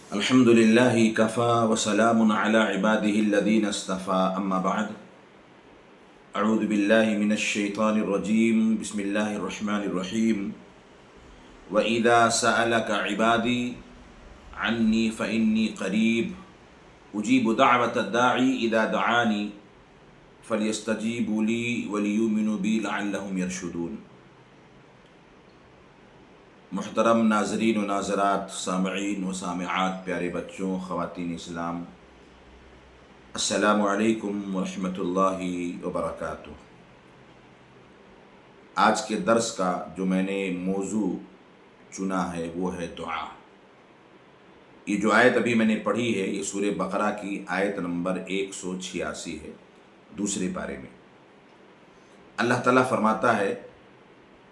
الحمد لله كفى وسلام على عباده الذين اصطفى أما بعد أعوذ بالله من الشيطان الرجيم بسم الله الرحمن الرحيم وإذا سألك عبادي عني فإني قريب أجيب دعوة الداعي إذا دعاني فليستجيبوا لي وليؤمنوا بي لعلهم يرشدون۔ محترم ناظرین و ناظرات، سامعین و سامعات، پیارے بچوں، خواتین اسلام، السلام علیکم ورحمۃ اللہ وبرکاتہ۔ آج کے درس کا جو میں نے موضوع چنا ہے وہ ہے دعا۔ یہ جو آیت ابھی میں نے پڑھی ہے یہ سورہ بقرہ کی آیت نمبر 186 ہے، دوسرے پارے میں۔ اللہ تعالیٰ فرماتا ہے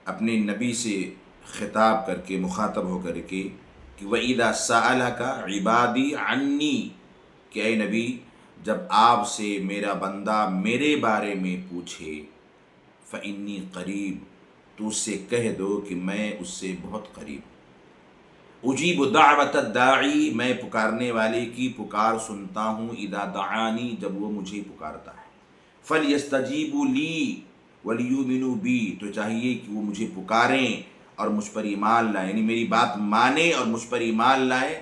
اپنے نبی سے خطاب کر کے، مخاطب ہو کر کے، کہ وَإِذَا سَأَلَكَ عِبَادِي عَنِّي، کہ اے نبی جب آپ سے میرا بندہ میرے بارے میں پوچھے، فَإِنِّي قریب، تو اس سے کہہ دو کہ میں اس سے بہت قریب ہوں۔ اجیب دعوت الداعی، میں پکارنے والے کی پکار سنتا ہوں، اذا دعانی، جب وہ مجھے پکارتا ہے۔ فَلْيَسْتَجِيبُوا لِي وَلْيُؤْمِنُوا بِي، تو چاہیے کہ وہ مجھے پکاریں اور مجھ پر ایمان لائیں، یعنی میری بات مانیں اور مجھ پر ایمان لائیں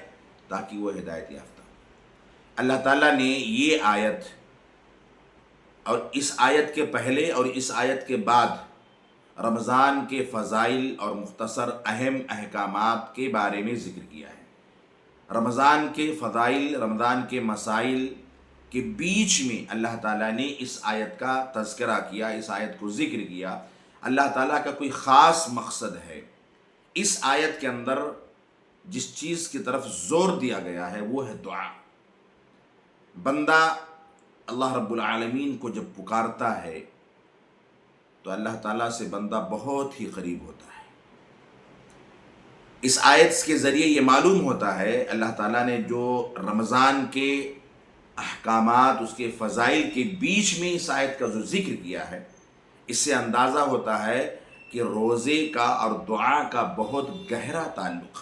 تاکہ وہ ہدایت یافتہ ہوں۔ اللہ تعالیٰ نے یہ آیت اور اس آیت کے پہلے اور اس آیت کے بعد رمضان کے فضائل اور مختصر اہم احکامات کے بارے میں ذکر کیا ہے۔ رمضان کے فضائل، رمضان کے مسائل کے بیچ میں اللہ تعالیٰ نے اس آیت کا تذکرہ کیا، اس آیت کو ذکر کیا۔ اللہ تعالیٰ کا کوئی خاص مقصد ہے۔ اس آیت کے اندر جس چیز کی طرف زور دیا گیا ہے وہ ہے دعا۔ بندہ اللہ رب العالمین کو جب پکارتا ہے تو اللہ تعالیٰ سے بندہ بہت ہی قریب ہوتا ہے۔ اس آیت کے ذریعے یہ معلوم ہوتا ہے اللہ تعالیٰ نے جو رمضان کے احکامات، اس کے فضائل کے بیچ میں اس آیت کا جو ذکر کیا ہے، اس سے اندازہ ہوتا ہے کہ روزے کا اور دعا کا بہت گہرا تعلق،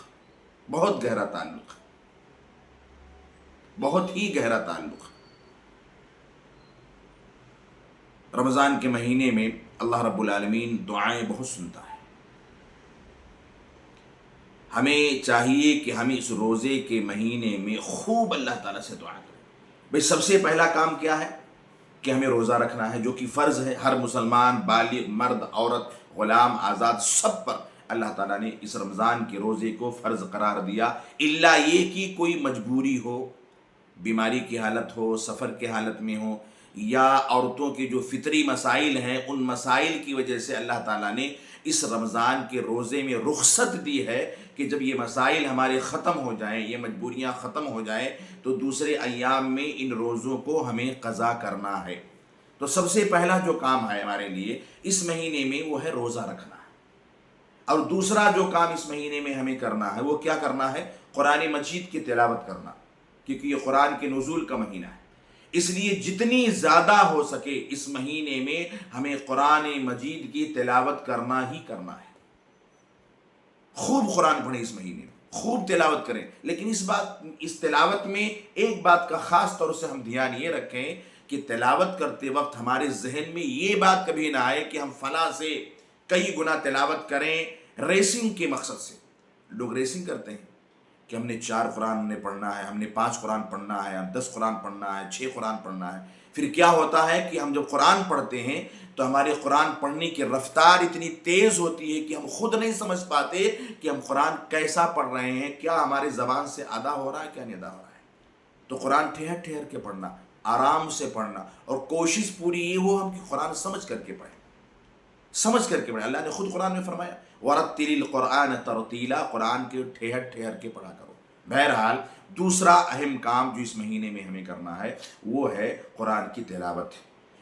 بہت گہرا تعلق، بہت ہی گہرا تعلق۔ رمضان کے مہینے میں اللہ رب العالمین دعائیں بہت سنتا ہے۔ ہمیں چاہیے کہ ہم اس روزے کے مہینے میں خوب اللہ تعالیٰ سے دعا کریں۔ بھئی سب سے پہلا کام کیا ہے کہ ہمیں روزہ رکھنا ہے، جو کہ فرض ہے ہر مسلمان، بالغ، مرد، عورت، غلام، آزاد، سب پر اللہ تعالیٰ نے اس رمضان کے روزے کو فرض قرار دیا، الا یہ کہ کوئی مجبوری ہو، بیماری کی حالت ہو، سفر کے حالت میں ہو، یا عورتوں کے جو فطری مسائل ہیں ان مسائل کی وجہ سے اللہ تعالیٰ نے اس رمضان کے روزے میں رخصت دی ہے کہ جب یہ مسائل ہمارے ختم ہو جائیں، یہ مجبوریاں ختم ہو جائیں تو دوسرے ایام میں ان روزوں کو ہمیں قضا کرنا ہے۔ تو سب سے پہلا جو کام ہے ہمارے لیے اس مہینے میں وہ ہے روزہ رکھنا ہے، اور دوسرا جو کام اس مہینے میں ہمیں کرنا ہے وہ کیا کرنا ہے؟ قرآن مجید کی تلاوت کرنا، کیونکہ یہ قرآن کے نزول کا مہینہ ہے۔ اس لیے جتنی زیادہ ہو سکے اس مہینے میں ہمیں قرآن مجید کی تلاوت کرنا ہی کرنا ہے۔ خوب قرآن پڑھیں اس مہینے میں، خوب تلاوت کریں، لیکن اس تلاوت میں ایک بات کا خاص طور سے ہم دھیان یہ رکھیں کہ تلاوت کرتے وقت ہمارے ذہن میں یہ بات کبھی نہ آئے کہ ہم فلاں سے کئی گنا تلاوت کریں ریسنگ کے مقصد سے۔ لوگ ریسنگ کرتے ہیں کہ ہم نے 4 قرآن نے پڑھنا ہے، ہم نے 5 قرآن پڑھنا ہے، ہم 10 قرآن پڑھنا ہے، 6 قرآن پڑھنا ہے۔ پھر کیا ہوتا ہے کہ ہم جب قرآن پڑھتے ہیں تو ہمارے قرآن پڑھنے کی رفتار اتنی تیز ہوتی ہے کہ ہم خود نہیں سمجھ پاتے کہ ہم قرآن کیسا پڑھ رہے ہیں، کیا ہمارے زبان سے ادا ہو رہا ہے، کیا نہیں ادا ہو رہا ہے۔ تو قرآن ٹھہر ٹھہر کے پڑھنا، آرام سے پڑھنا، اور کوشش پوری یہ ہو ہم کہ قرآن سمجھ کر کے پڑھیں، سمجھ کر کے پڑھیں۔ اللہ نے خود قرآن میں فرمایا وَرَتِّلِ الْقُرْآنَ تَرْتِيلًا، قرآن کے ٹھہر ٹھہر کے پڑھا کرو۔ بہرحال دوسرا اہم کام جو اس مہینے میں ہمیں کرنا ہے وہ ہے قرآن کی تلاوت۔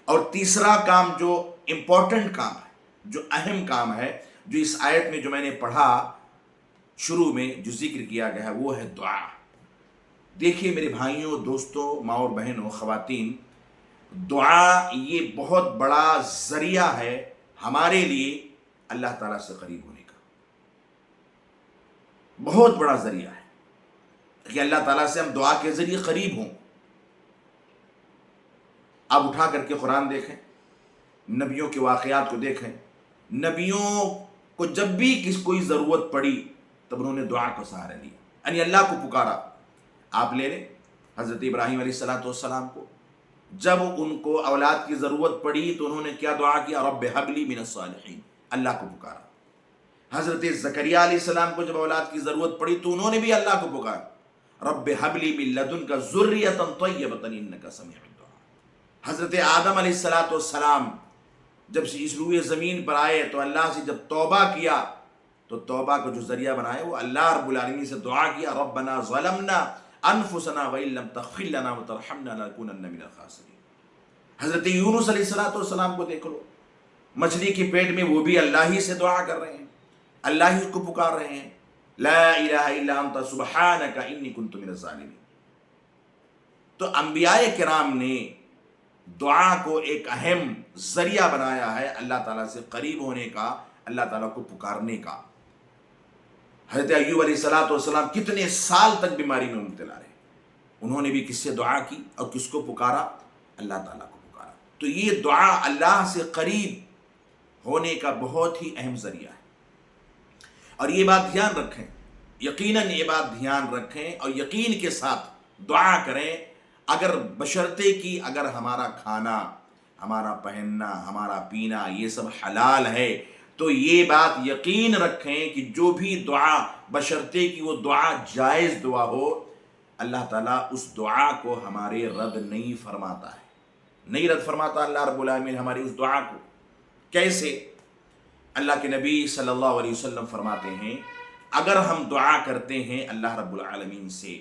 اور تیسرا کام جو امپورٹنٹ کام ہے، جو اہم کام ہے، جو اس آیت میں جو میں نے پڑھا شروع میں جو ذکر کیا گیا ہے وہ ہے دعا۔ دیکھیے میرے بھائیوں، دوستوں، ماں اور بہنوں، خواتین، دعا یہ بہت بڑا ذریعہ ہے ہمارے لیے اللہ تعالیٰ سے قریب ہونے کا، بہت بڑا ذریعہ ہے۔ کہ اللہ تعالیٰ سے ہم دعا کے ذریعے قریب ہوں۔ آپ اٹھا کر کے قرآن دیکھیں، نبیوں کے واقعات کو دیکھیں، نبیوں کو جب بھی کوئی ضرورت پڑی تب انہوں نے دعا کو سہارا لیا، یعنی اللہ کو پکارا۔ آپ لے لیں حضرت ابراہیم علیہ السلام کو، جب ان کو اولاد کی ضرورت پڑی تو انہوں نے کیا دعا کیا؟ رب ہب لی من الصالحین، اللہ کو پکارا۔ حضرت زکریہ علیہ السلام کو جب اولاد کی ضرورت پڑی تو انہوں نے بھی اللہ کو پکارا، رب ہب لی من لدنک ذریۃ طیبۃ انک سمیع الدعاء۔ حضرت آدم علیہ السلام جب اس روئے زمین پر آئے تو اللہ سے جب توبہ کیا تو توبہ کا جو ذریعہ بنایا وہ اللہ رب العالمین سے دعا کیا، ربنا ظلمنا انفسنا وان لم تغفر لنا وترحمنا لنکونن من الخاسرین۔ حضرت یونس علیہ السلام کو دیکھ لو، مچھلی کے پیٹ میں وہ بھی اللہ ہی سے دعا کر رہے ہیں، اللہ ہی کو پکار رہے ہیں، لا الہ الا انت سبحانک انی کنت من الظالمین۔ تو انبیاء کرام نے دعا کو ایک اہم ذریعہ بنایا ہے اللہ تعالیٰ سے قریب ہونے کا، اللہ تعالیٰ کو پکارنے کا۔ حضرت ایوب علیہ السلام کتنے سال تک بیماری میں مبتلا رہے، انہوں نے بھی کس سے دعا کی اور کس کو پکارا؟ اللہ تعالیٰ کو پکارا۔ تو یہ دعا اللہ سے قریب ہونے کا بہت ہی اہم ذریعہ ہے، اور یہ بات دھیان رکھیں، یقیناً یہ بات دھیان رکھیں اور یقین کے ساتھ دعا کریں، اگر بشرطے کی اگر ہمارا کھانا، ہمارا پہننا، ہمارا پینا یہ سب حلال ہے تو یہ بات یقین رکھیں کہ جو بھی دعا بشرطے کی وہ دعا جائز دعا ہو، اللہ تعالیٰ اس دعا کو ہمارے رد نہیں فرماتا ہے، نہیں رد فرماتا اللہ رب العالمین ہماری اس دعا کو۔ کیسے؟ اللہ کے نبی صلی اللہ علیہ وسلم فرماتے ہیں اگر ہم دعا کرتے ہیں اللہ رب العالمین سے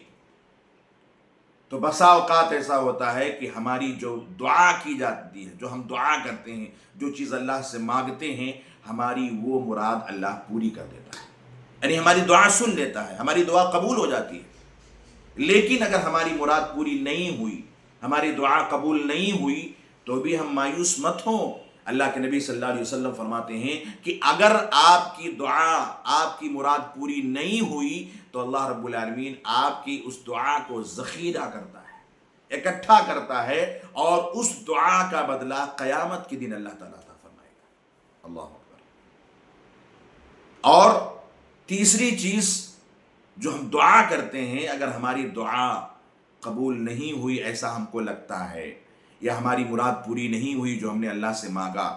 تو بسا اوقات ایسا ہوتا ہے کہ ہماری جو دعا کی جاتی ہے، جو ہم دعا کرتے ہیں، جو چیز اللہ سے مانگتے ہیں، ہماری وہ مراد اللہ پوری کر دیتا ہے، یعنی ہماری دعا سن لیتا ہے، ہماری دعا قبول ہو جاتی ہے۔ لیکن اگر ہماری مراد پوری نہیں ہوئی، ہماری دعا قبول نہیں ہوئی تو بھی ہم مایوس مت ہوں۔ اللہ کے نبی صلی اللہ علیہ وسلم فرماتے ہیں کہ اگر آپ کی دعا، آپ کی مراد پوری نہیں ہوئی تو اللہ رب العالمین آپ کی اس دعا کو ذخیرہ کرتا ہے، اکٹھا کرتا ہے، اور اس دعا کا بدلہ قیامت کے دن اللہ تعالیٰ عطا فرمائے گا۔ اللہ اکبر۔ اور تیسری چیز جو ہم دعا کرتے ہیں، اگر ہماری دعا قبول نہیں ہوئی ایسا ہم کو لگتا ہے، یا ہماری مراد پوری نہیں ہوئی جو ہم نے اللہ سے مانگا،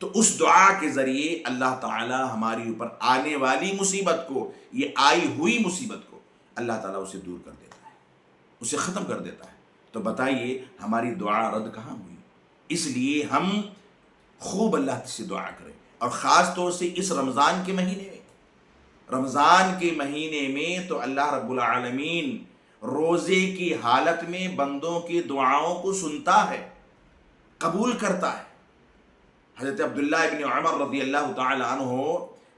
تو اس دعا کے ذریعے اللہ تعالیٰ ہماری اوپر آنے والی مصیبت کو، یہ آئی ہوئی مصیبت کو اللہ تعالیٰ اسے دور کر دیتا ہے، اسے ختم کر دیتا ہے۔ تو بتائیے ہماری دعا رد کہاں ہوئی؟ اس لیے ہم خوب اللہ سے دعا کریں، اور خاص طور سے اس رمضان کے مہینے میں، رمضان کے مہینے میں تو اللہ رب العالمین روزے کی حالت میں بندوں کی دعاؤں کو سنتا ہے، قبول کرتا ہے۔ حضرت عبداللہ ابن عمر رضی اللہ تعالی عنہ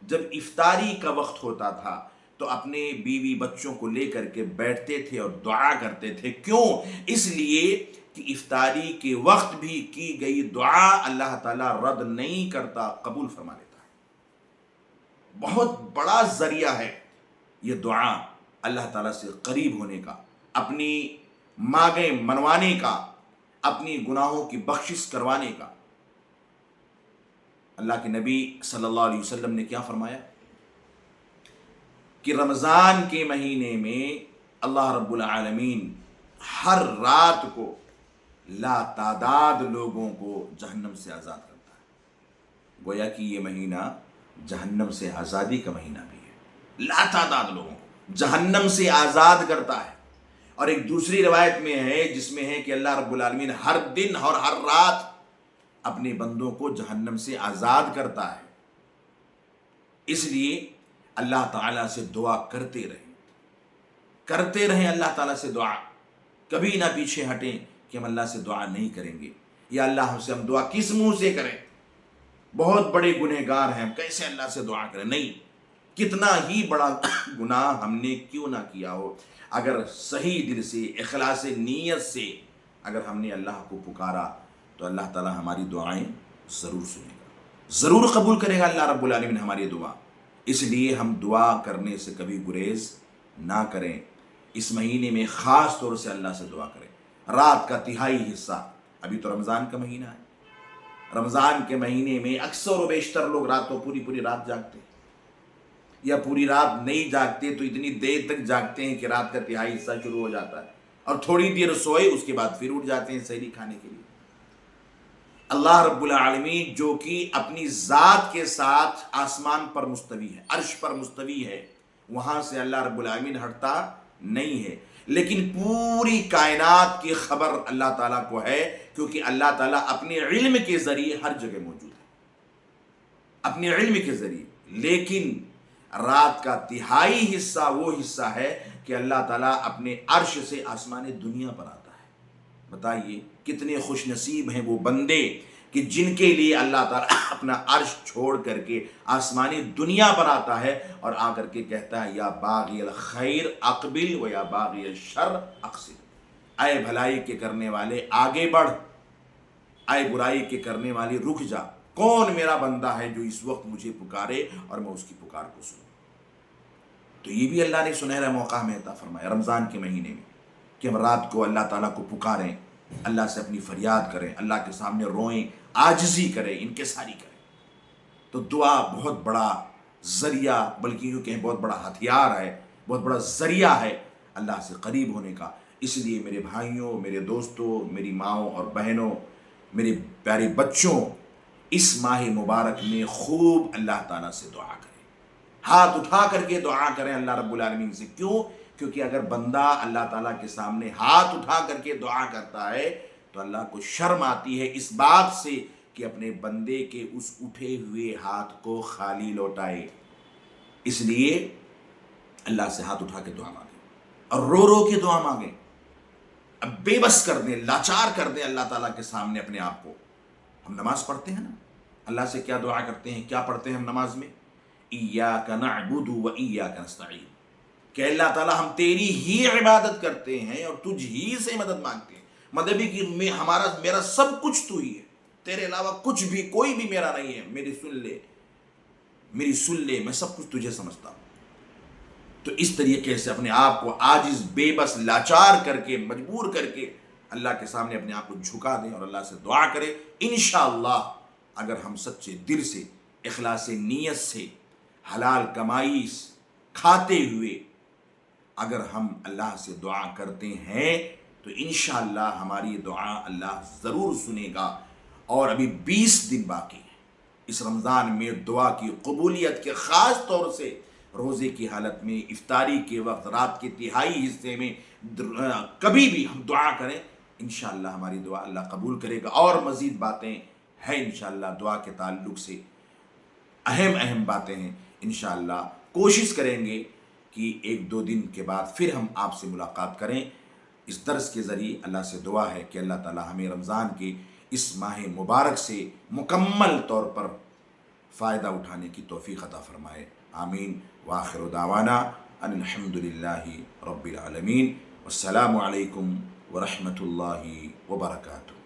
جب افطاری کا وقت ہوتا تھا تو اپنے بیوی بچوں کو لے کر کے بیٹھتے تھے اور دعا کرتے تھے۔ کیوں؟ اس لیے کہ افطاری کے وقت بھی کی گئی دعا اللہ تعالیٰ رد نہیں کرتا، قبول فرما لیتا ہے۔ بہت بڑا ذریعہ ہے یہ دعا اللہ تعالیٰ سے قریب ہونے کا، اپنی مانگیں منوانے کا، اپنی گناہوں کی بخشش کروانے کا۔ اللہ کے نبی صلی اللہ علیہ وسلم نے کیا فرمایا کہ رمضان کے مہینے میں اللہ رب العالمین ہر رات کو لا تعداد لوگوں کو جہنم سے آزاد کرتا ہے۔ گویا کہ یہ مہینہ جہنم سے آزادی کا مہینہ بھی ہے، لا تعداد لوگوں کو جہنم سے آزاد کرتا ہے۔ اور ایک دوسری روایت میں ہے جس میں ہے کہ اللہ رب العالمین ہر دن اور ہر رات اپنے بندوں کو جہنم سے آزاد کرتا ہے۔ اس لیے اللہ تعالیٰ سے دعا کرتے رہیں اللہ تعالیٰ سے دعا، کبھی نہ پیچھے ہٹیں کہ ہم اللہ سے دعا نہیں کریں گے، یا اللہ ہم سے ہم دعا کس منہ سے کریں، بہت بڑے گنہگار ہیں ہم، کیسے اللہ سے دعا کریں؟ نہیں، کتنا ہی بڑا گناہ ہم نے کیوں نہ کیا ہو، اگر صحیح دل سے، اخلاص نیت سے اگر ہم نے اللہ کو پکارا تو اللہ تعالیٰ ہماری دعائیں ضرور سنے گا، ضرور قبول کرے گا اللہ رب العالمین ہماری دعا۔ اس لیے ہم دعا کرنے سے کبھی گریز نہ کریں، اس مہینے میں خاص طور سے اللہ سے دعا کریں. رات کا تہائی حصہ، ابھی تو رمضان کا مہینہ ہے، رمضان کے مہینے میں اکثر و بیشتر لوگ رات کو پوری رات جاگتے ہیں، یا پوری رات نہیں جاگتے تو اتنی دیر تک جاگتے ہیں کہ رات کا تہائی حصہ شروع ہو جاتا ہے، اور تھوڑی دیر سوئے اس کے بعد پھر اٹھ جاتے ہیں سحری کھانے کے لیے. اللہ رب العالمین جو کہ اپنی ذات کے ساتھ آسمان پر مستوی ہے، عرش پر مستوی ہے، وہاں سے اللہ رب العالمین ہٹتا نہیں ہے، لیکن پوری کائنات کی خبر اللہ تعالیٰ کو ہے، کیونکہ اللہ تعالیٰ اپنے علم کے ذریعے ہر جگہ موجود ہے، اپنے علم کے ذریعے. لیکن رات کا تہائی حصہ وہ حصہ ہے کہ اللہ تعالیٰ اپنے عرش سے آسمان دنیا پر آتا ہے. بتائیے کتنے خوش نصیب ہیں وہ بندے کہ جن کے لیے اللہ تعالیٰ اپنا عرش چھوڑ کر کے آسمانی دنیا پر آتا ہے اور آ کر کے کہتا ہے یا باغی الخیر اقبل و یا باغی الشر اقصر. اے بھلائی کے کرنے والے آگے بڑھ، اے برائی کے کرنے والے رک جا. کون میرا بندہ ہے جو اس وقت مجھے پکارے اور میں اس کی پکار کو سنوں؟ تو یہ بھی اللہ نے سنہرا موقع ہمیں عطا فرمایا رمضان کے مہینے میں کہ ہم رات کو اللہ تعالیٰ کو پکاریں، اللہ سے اپنی فریاد کریں، اللہ کے سامنے روئیں، عاجزی کریں، انکساری کریں. تو دعا بہت بڑا ذریعہ، بلکہ یوں کہیں بہت بڑا ہتھیار ہے، بہت بڑا ذریعہ ہے اللہ سے قریب ہونے کا. اس لیے میرے بھائیوں، میرے دوستوں، میری ماؤں اور بہنوں، میرے پیارے بچوں، اس ماہ مبارک میں خوب اللہ تعالیٰ سے دعا کریں، ہاتھ اٹھا کر کے دعا کریں اللہ رب العالمین سے. کیوں؟ کیونکہ اگر بندہ اللہ تعالیٰ کے سامنے ہاتھ اٹھا کر کے دعا کرتا ہے تو اللہ کو شرم آتی ہے اس بات سے کہ اپنے بندے کے اس اٹھے ہوئے ہاتھ کو خالی لوٹائے. اس لیے اللہ سے ہاتھ اٹھا کے دعا مانگیں اور رو رو کے دعا مانگیں. اب بے بس کر دیں، لاچار کر دیں اللہ تعالیٰ کے سامنے اپنے آپ کو. ہم نماز پڑھتے ہیں نا، اللہ سے کیا دعا کرتے ہیں، کیا پڑھتے ہیں ہم نماز میں؟ ایاک نعبد و ایاک نستعین، کہ اللہ تعالیٰ ہم تیری ہی عبادت کرتے ہیں اور تجھ ہی سے مدد مانگتے ہیں. مطلب کہ میرا سب کچھ تو ہی ہے، تیرے علاوہ کچھ بھی کوئی بھی میرا نہیں ہے. میری سن لے، میں سب کچھ تجھے سمجھتا ہوں. تو اس طریقے سے اپنے آپ کو عاجز، بے بس، لاچار کر کے، مجبور کر کے اللہ کے سامنے اپنے آپ کو جھکا دیں اور اللہ سے دعا کریں. انشاءاللہ اگر ہم سچے دل سے، اخلاص نیت سے، حلال کمائی کھاتے ہوئے اگر ہم اللہ سے دعا کرتے ہیں تو انشاءاللہ ہماری دعا اللہ ضرور سنے گا. اور ابھی 20 دن باقی ہیں اس رمضان میں دعا کی قبولیت کے، خاص طور سے روزے کی حالت میں، افطاری کے وقت، رات کے تہائی حصے میں کبھی بھی ہم دعا کریں انشاءاللہ ہماری دعا اللہ قبول کرے گا. اور مزید باتیں ہیں انشاءاللہ دعا کے تعلق سے، اہم باتیں ہیں. انشاءاللہ کوشش کریں گے کہ 1-2 دن کے بعد پھر ہم آپ سے ملاقات کریں. اس درس کے ذریعے اللہ سے دعا ہے کہ اللہ تعالی ہمیں رمضان کے اس ماہ مبارک سے مکمل طور پر فائدہ اٹھانے کی توفیق عطا فرمائے. آمین. وآخر دعوانا ان الحمد للہ رب العالمین. والسلام علیکم ورحمۃ اللہ وبرکاتہ.